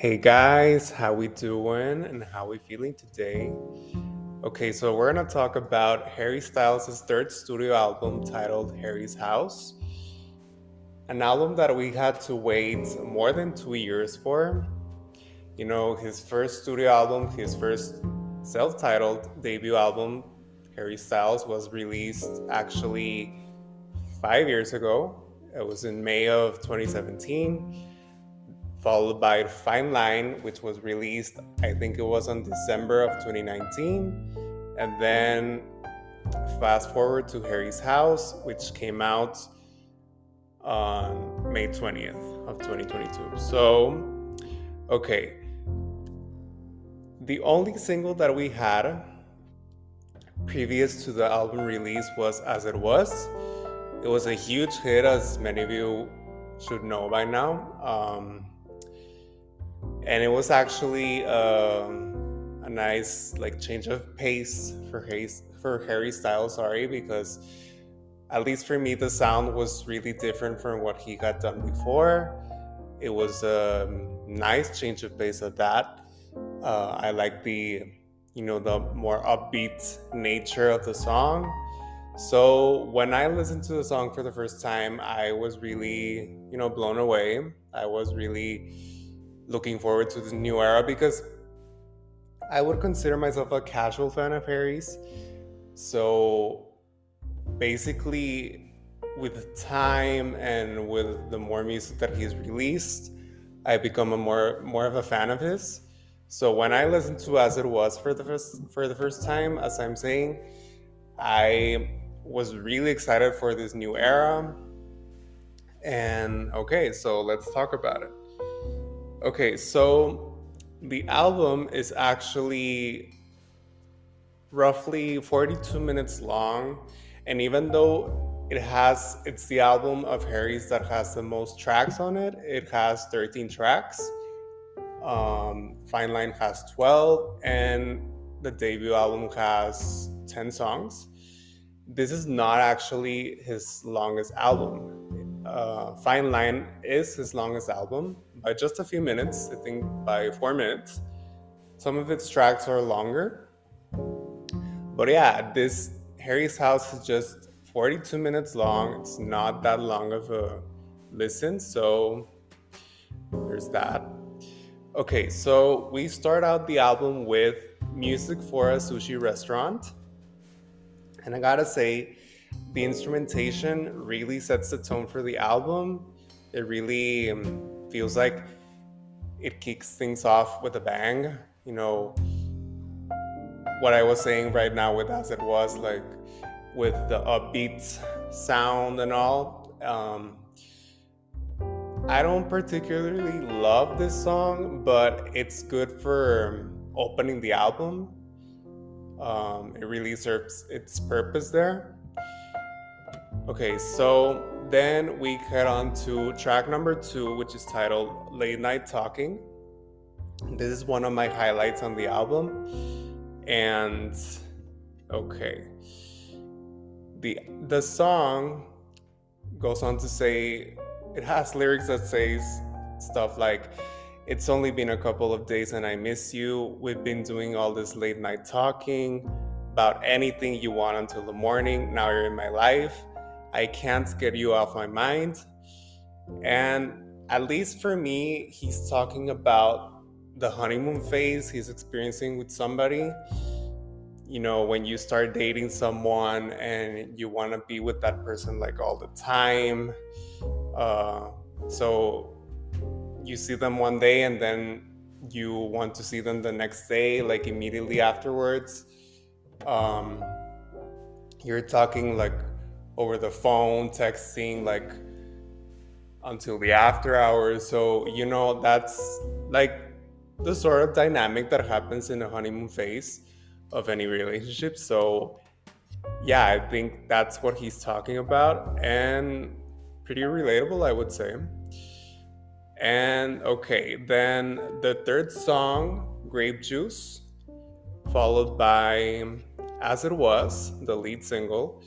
Hey guys, how we doing and how we feeling today? Okay, so we're gonna talk about Harry Styles' third studio album titled Harry's House, an album that we had to wait more than 2 years for. His first studio album, his first self-titled debut album, Harry Styles, was released actually 5 years ago. It was in May of 2017, followed by Fine Line, which was released, I think it was on December of 2019. And then fast forward to Harry's House, which came out on May 20th of 2022. So, okay, the only single that we had previous to the album release was As It Was. It was a huge hit, as many of you should know by now. And it was actually a nice change of pace for Harry Styles. Sorry, because at least for me, the sound was really different from what he had done before. It was a nice change of pace of that. I like the more upbeat nature of the song. So when I listened to the song for the first time, I was really, blown away. I was really looking forward to the new era because I would consider myself a casual fan of Harry's. So basically, with time and with the more music that he's released, I become a more of a fan of his. So when I listened to As It Was for the first time, as I'm saying, I was really excited for this new era. And okay, so let's talk about it. Okay, so the album is actually roughly 42 minutes long, and even though it's the album of Harry's that has the most tracks on it. It has 13 tracks. Fine Line has 12, and the debut album has 10 songs. This is not actually his longest album. Fine Line is his longest album by just a few minutes, I think by 4 minutes. Some of its tracks are longer. But yeah, this Harry's House is just 42 minutes long. It's not that long of a listen, so there's that. Okay, so we start out the album with Music for a Sushi Restaurant. And I gotta say, the instrumentation really sets the tone for the album. It really feels like it kicks things off with a bang. What I was saying right now with As It Was, like with the upbeat sound and all. I don't particularly love this song, but it's good for opening the album. It really serves its purpose there. Okay, so then we head on to track number 2, which is titled Late Night Talking. This is one of my highlights on the album. And okay, the song goes on to say, it has lyrics that says stuff like, "It's only been a couple of days and I miss you. We've been doing all this late night talking about anything you want until the morning. Now you're in my life. I can't get you off my mind." And at least for me, he's talking about the honeymoon phase he's experiencing with somebody. When you start dating someone and you want to be with that person like all the time. So you see them one day and then you want to see them the next day, like immediately afterwards. You're talking like over the phone, texting like until the after hours. So, that's like the sort of dynamic that happens in the honeymoon phase of any relationship. So, yeah, I think that's what he's talking about, and pretty relatable, I would say. And okay, then the third song, Grape Juice, followed by As It Was, the lead single.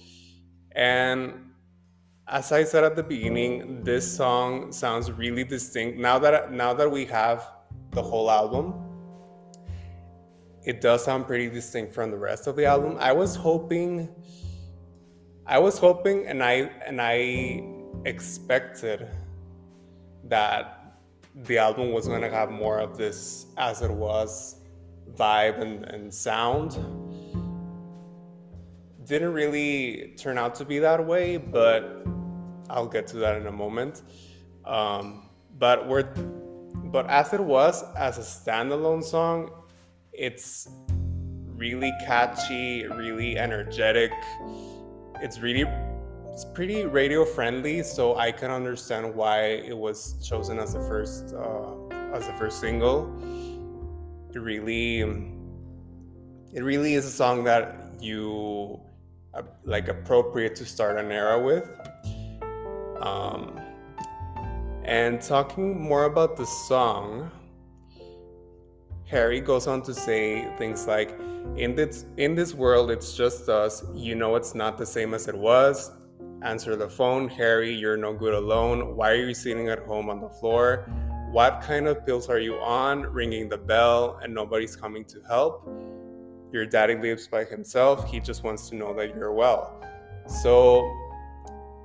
And as I said at the beginning, this song sounds really distinct. Now that we have the whole album, it does sound pretty distinct from the rest of the album. I was hoping and I expected that the album was going to have more of this As It Was vibe and sound. Didn't really turn out to be that way, but I'll get to that in a moment. Um, but we're but As It Was, as a standalone song, it's really catchy, really energetic. It's pretty radio friendly, so I can understand why it was chosen as the first single. It really it really is a song that you like appropriate to start an era with. Um, and talking more about the song, Harry goes on to say things like, in this world, it's just us. You know it's not the same as it was. Answer the phone, Harry, you're no good alone. Why are you sitting at home on the floor? What kind of pills are you on? Ringing the bell and nobody's coming to help. Your daddy lives by himself. He just wants to know that you're well. So,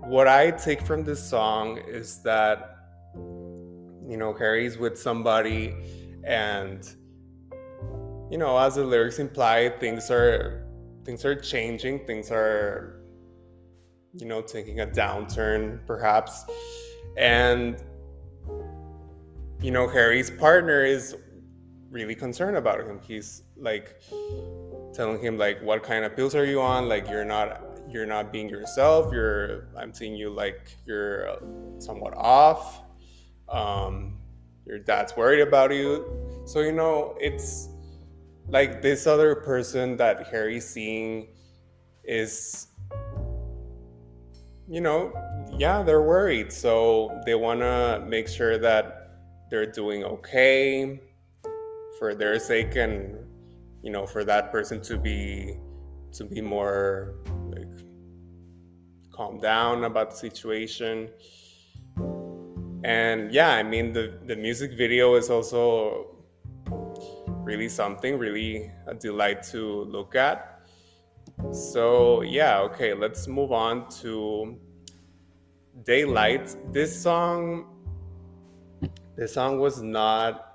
what I take from this song is that, Harry's with somebody, and as the lyrics imply, things are changing, things are taking a downturn perhaps, and Harry's partner is really concerned about him. He's like telling him like, what kind of pills are you on? Like, you're not being yourself. I'm seeing you like you're somewhat off. Your dad's worried about you. So it's like this other person that Harry's seeing is, yeah, they're worried. So they want to make sure that they're doing okay for their sake, and for that person to be more like calm down about the situation. And yeah, I mean, the music video is also really something, really a delight to look at. So yeah, okay, let's move on to Daylight. This song was not,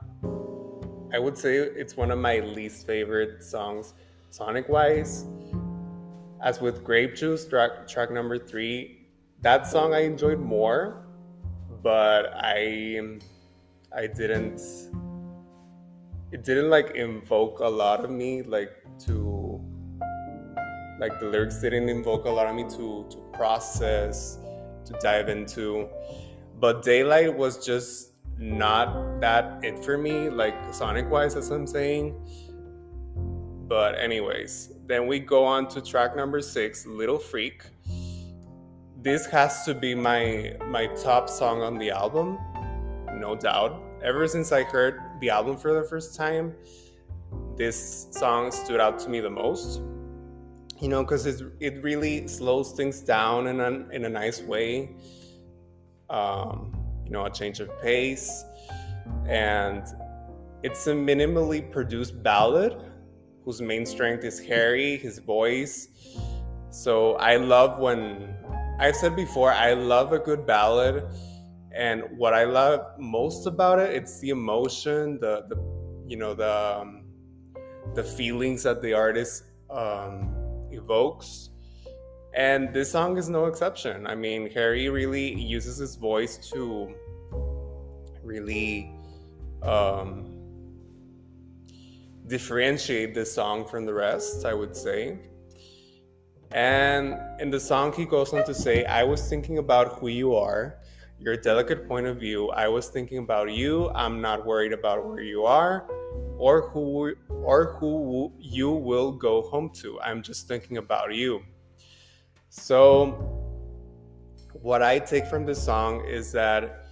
I would say it's one of my least favorite songs sonic wise. As with Grape Juice, track number 3, that song I enjoyed more, but I didn't it didn't like invoke a lot of me, like the lyrics didn't invoke a lot of me to process, to dive into. But Daylight was just not that it for me, like sonic wise, as I'm saying. But anyways, then we go on to track number 6, Little Freak. This has to be my top song on the album, no doubt. Ever since I heard the album for the first time, this song stood out to me the most. Because it really slows things down in a nice way. A change of pace, and it's a minimally produced ballad whose main strength is Harry, his voice. So I love when, I've said before, I love a good ballad, and what I love most about it, it's the emotion, the feelings that the artist evokes. And this song is no exception. I mean, Harry really uses his voice to really differentiate this song from the rest, I would say. And in the song, he goes on to say, I was thinking about who you are, your delicate point of view. I was thinking about you. I'm not worried about where you are or who you will go home to. I'm just thinking about you. So what I take from this song is that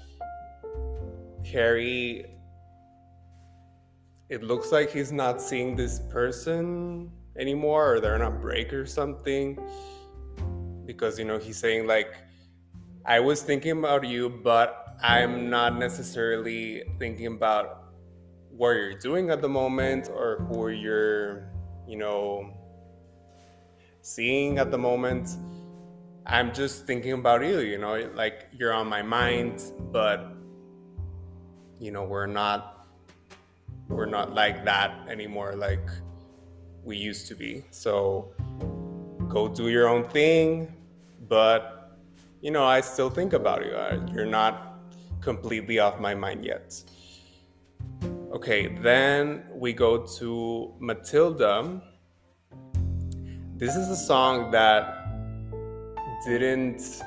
Harry, it looks like he's not seeing this person anymore, or they're on a break or something, because he's saying like, I was thinking about you, but I'm not necessarily thinking about what you're doing at the moment or who you're, you know, seeing at the moment. I'm just thinking about you, like you're on my mind, but we're not like that anymore, like we used to be. So go do your own thing, but I still think about you. You're not completely off my mind yet. Okay, then we go to Matilda. This is a song that didn't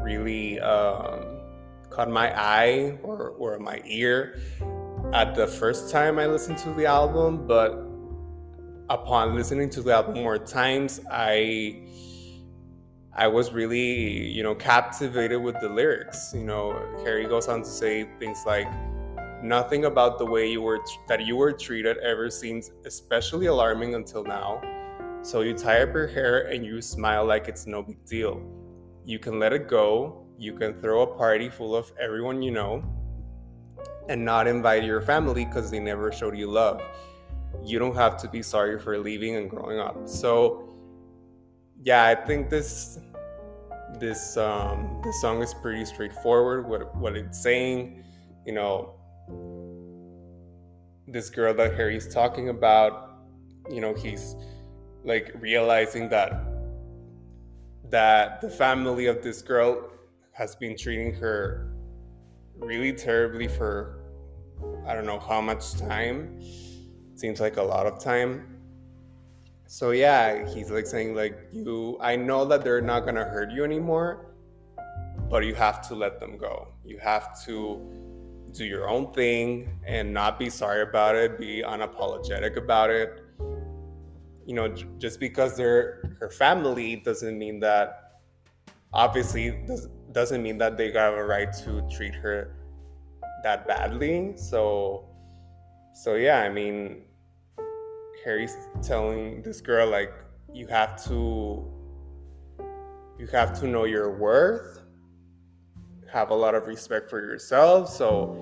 really caught my eye or my ear at the first time I listened to the album, but upon listening to the album more times, I was really, captivated with the lyrics. Harry goes on to say things like, "Nothing about the way that you were treated ever seems especially alarming until now. So you tie up your hair and you smile like it's no big deal. You can let it go. You can throw a party full of everyone you know and not invite your family because they never showed you love. You don't have to be sorry for leaving and growing up." So yeah, I think this song is pretty straightforward. What it's saying, this girl that Harry's talking about, he's like realizing that the family of this girl has been treating her really terribly for I don't know how much time. It seems like a lot of time. So yeah, he's like saying like, I know that they're not gonna hurt you anymore, but you have to let them go. You have to do your own thing and not be sorry about it, be unapologetic about it. Just because they're her family doesn't mean that, obviously, doesn't mean that they have a right to treat her that badly. So yeah, I mean, Harry's telling this girl like, you have to know your worth, have a lot of respect for yourself. So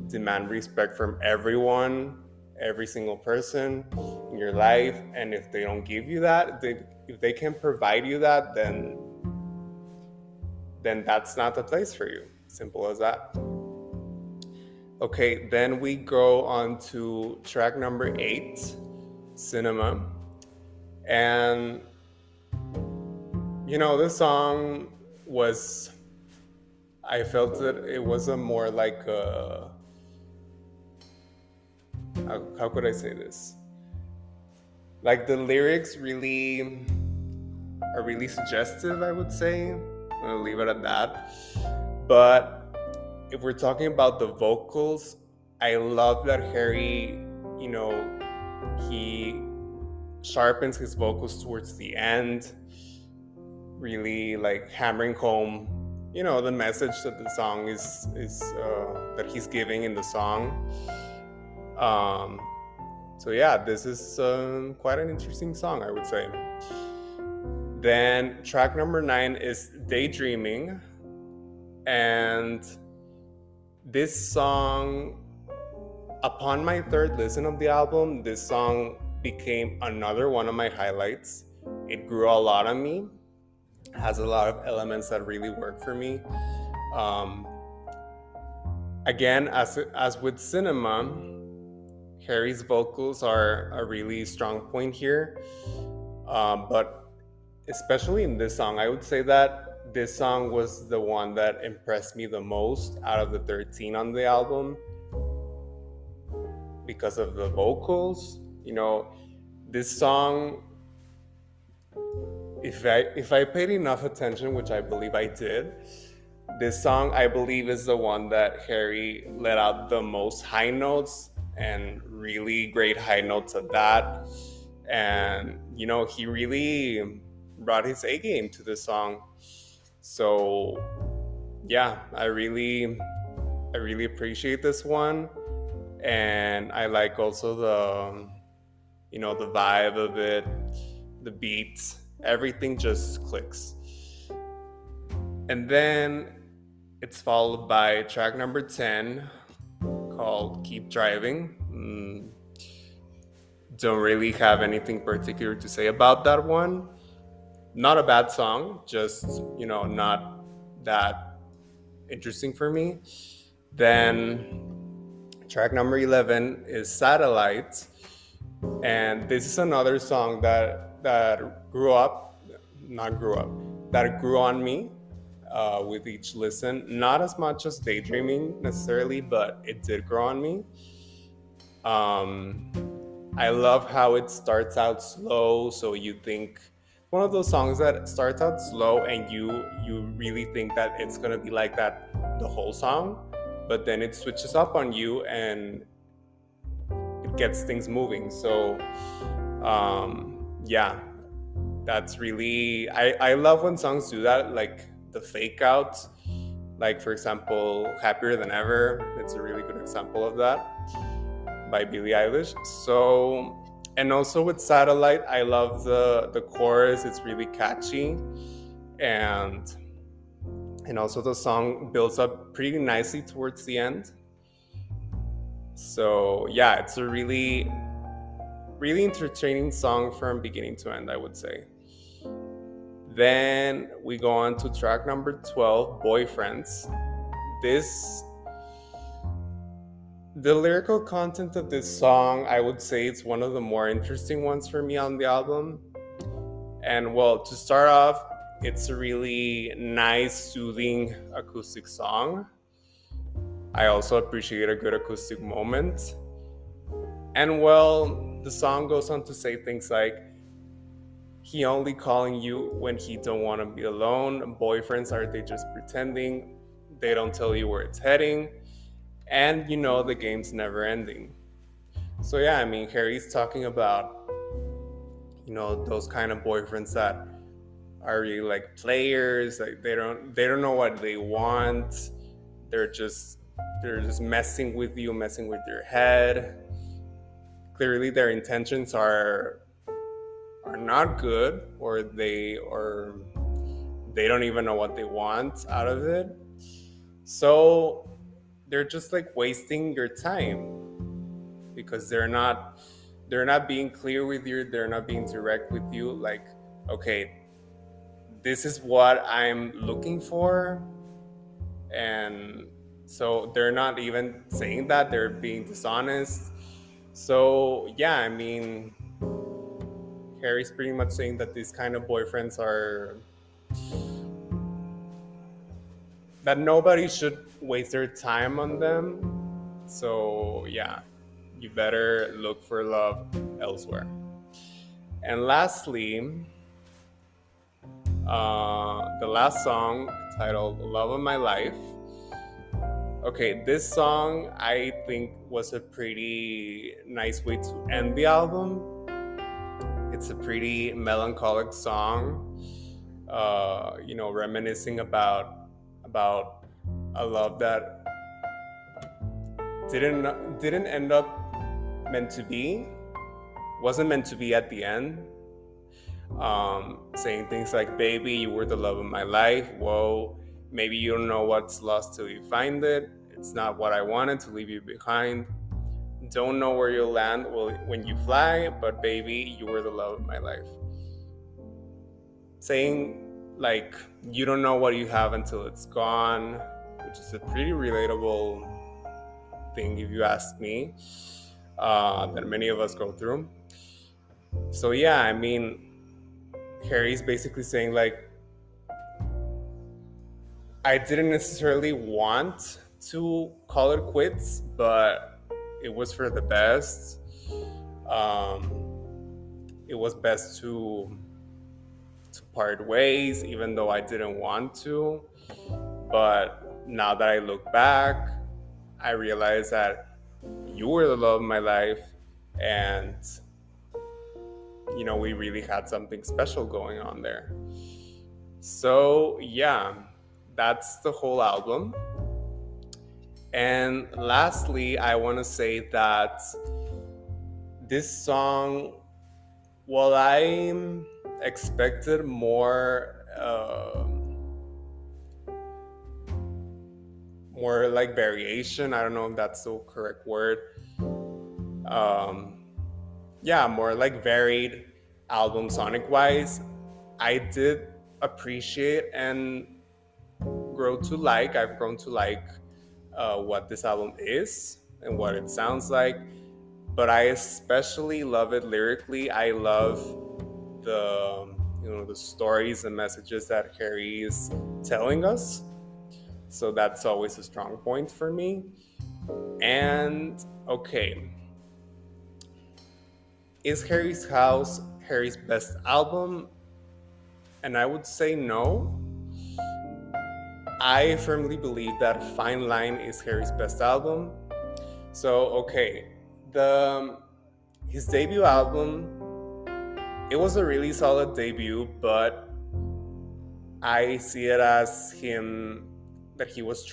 demand respect from everyone, every single person in your life. And if they don't give you that, if they can provide you that, then that's not the place for you. Simple as that. Okay, then we go on to track number 8, Cinema. And this song was, I felt that it was a more like a, how could I say this? Like the lyrics really are really suggestive, I would say. I'm gonna leave it at that. But if we're talking about the vocals, I love that Harry, he sharpens his vocals towards the end, really like hammering home, the message that the song is that he's giving in the song. So yeah, this is quite an interesting song, I would say. Then track number 9 is Daydreaming. And this song, upon my third listen of the album, this song became another one of my highlights. It grew a lot on me. It has a lot of elements that really work for me. Again, as with Cinema, Harry's vocals are a really strong point here. But especially in this song, I would say that this song was the one that impressed me the most out of the 13 on the album because of the vocals. This song, if I paid enough attention, which I believe I did, this song, I believe, is the one that Harry let out the most high notes, and really great high notes at that. And he really brought his A game to this song. So yeah, I really appreciate this one. And I like also the the vibe of it, the beats, everything just clicks. And then it's followed by track number 10, called Keep Driving. Mm, don't really have anything particular to say about that one. Not a bad song, just, not that interesting for me. Then track number 11 is Satellite. And this is another song that grew up, not grew up, that grew on me with each listen. Not as much as Daydreaming necessarily, but it did grow on me. Um, I love how it starts out slow, so you think one of those songs that starts out slow and you really think that it's gonna be like that the whole song, but then it switches up on you and it gets things moving. So yeah, that's really I love when songs do that, like the fake outs. Like for example, Happier Than Ever. It's a really good example of that by Billie Eilish. So, and also with Satellite, I love the chorus. It's really catchy, and also the song builds up pretty nicely towards the end. So yeah, it's a really entertaining song from beginning to end, I would say. Then we go on to track number 12, Boyfriends. This The lyrical content of this song, I would say it's one of the more interesting ones for me on the album. And well, to start off, it's a really nice, soothing acoustic song. I also appreciate a good acoustic moment. And well, the song goes on to say things like, he only calling you when he don't want to be alone. Boyfriends, are they just pretending? They don't tell you where it's heading. And the game's never ending. So yeah, I mean, Harry's talking about, those kind of boyfriends that are really like players, like they don't know what they want. They're just messing with you, messing with your head. Clearly their intentions are not good, or they don't even know what they want out of it. So they're just like wasting your time because they're not being clear with you, they're not being direct with you, like, okay, this is what I'm looking for. And so they're not even saying that, they're being dishonest. So yeah, I mean, Harry's pretty much saying that these kind of boyfriends are that nobody should waste their time on them. So yeah, you better look for love elsewhere. And lastly, the last song, titled Love of My Life. Okay, this song I think was a pretty nice way to end the album. It's a pretty melancholic song, reminiscing about a love that didn't end up meant to be, wasn't meant to be at the end. Saying things like, baby, you were the love of my life. Whoa, maybe you don't know what's lost till you find it. It's not what I wanted to leave you behind. Don't know where you'll land when you fly, but baby, you were the love of my life. Saying like, you don't know what you have until it's gone, which is a pretty relatable thing, if you ask me, that many of us go through. So yeah, I mean, Harry's basically saying like, I didn't necessarily want to call it quits, but it was for the best. It was best to part ways, even though I didn't want to. But now that I look back, I realize that you were the love of my life, and we really had something special going on there. So yeah, that's the whole album. And lastly, I want to say that this song, while I expected more like variation, I don't know if that's the correct word, Um, yeah, more like varied album sonic wise. I did appreciate and I've grown to like what this album is and what it sounds like. But I especially love it lyrically. I love the stories and messages that Harry is telling us. So that's always a strong point for me. And okay, is Harry's House Harry's best album? And I would say no. I firmly believe that Fine Line is Harry's best album. So okay, the his debut album, it was a really solid debut, but I see it as him that he was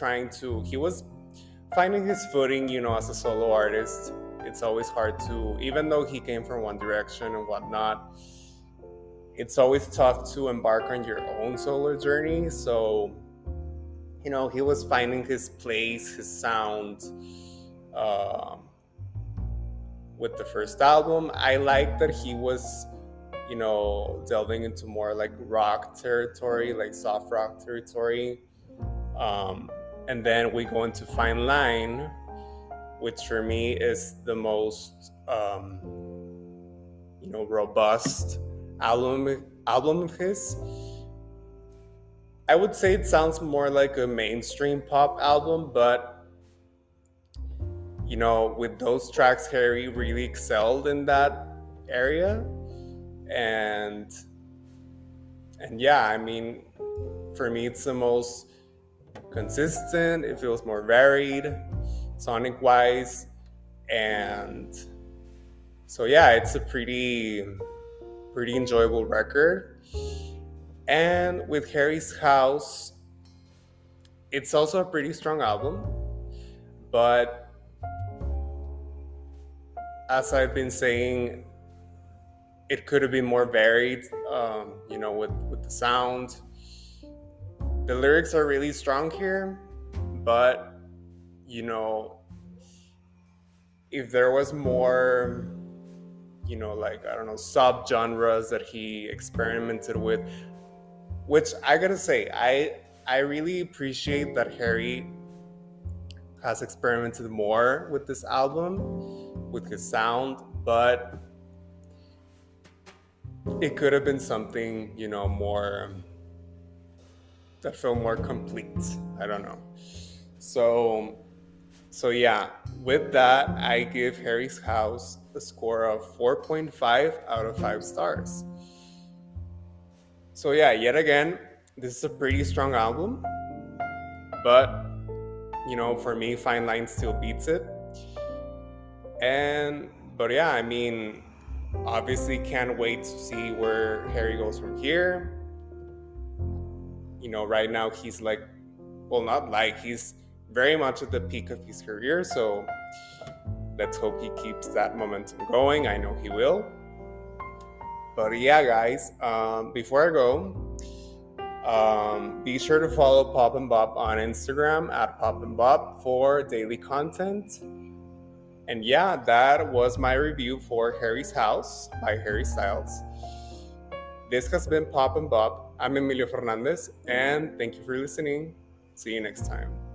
finding his footing, as a solo artist. It's always hard to, even though he came from One Direction and whatnot, it's always tough to embark on your own solo journey. So, he was finding his place, his sound um, with the first album. I like that he was, delving into more like rock territory, like soft rock territory. And then we go into Fine Line, which for me is the most robust album of his. I would say it sounds more like a mainstream pop album, but with those tracks, Harry really excelled in that area. And yeah, I mean, for me it's the most consistent. It feels more varied sonic wise, and so yeah, it's a pretty enjoyable record. And with Harry's House, it's also a pretty strong album, but as I've been saying, it could have been more varied, with the sound. The lyrics are really strong here, but if there was more, like, I don't know, sub genres that he experimented with, which I gotta say, I really appreciate that Harry has experimented more with this album, with his sound, but it could have been something, more that felt more complete. I don't know. So yeah, with that, I give Harry's House a score of 4.5 out of 5 stars. So yeah, yet again, this is a pretty strong album, but for me, Fine Line still beats it. But yeah, I mean, obviously can't wait to see where Harry goes from here. Right now he's like, well, not like, he's very much at the peak of his career, so let's hope he keeps that momentum going. I know he will. But yeah, guys, before I go, be sure to follow Pop and Bop on Instagram at Pop and Bop for daily content. And yeah, that was my review for Harry's House by Harry Styles. This has been Pop and Bop. I'm Emilio Fernandez, and thank you for listening. See you next time.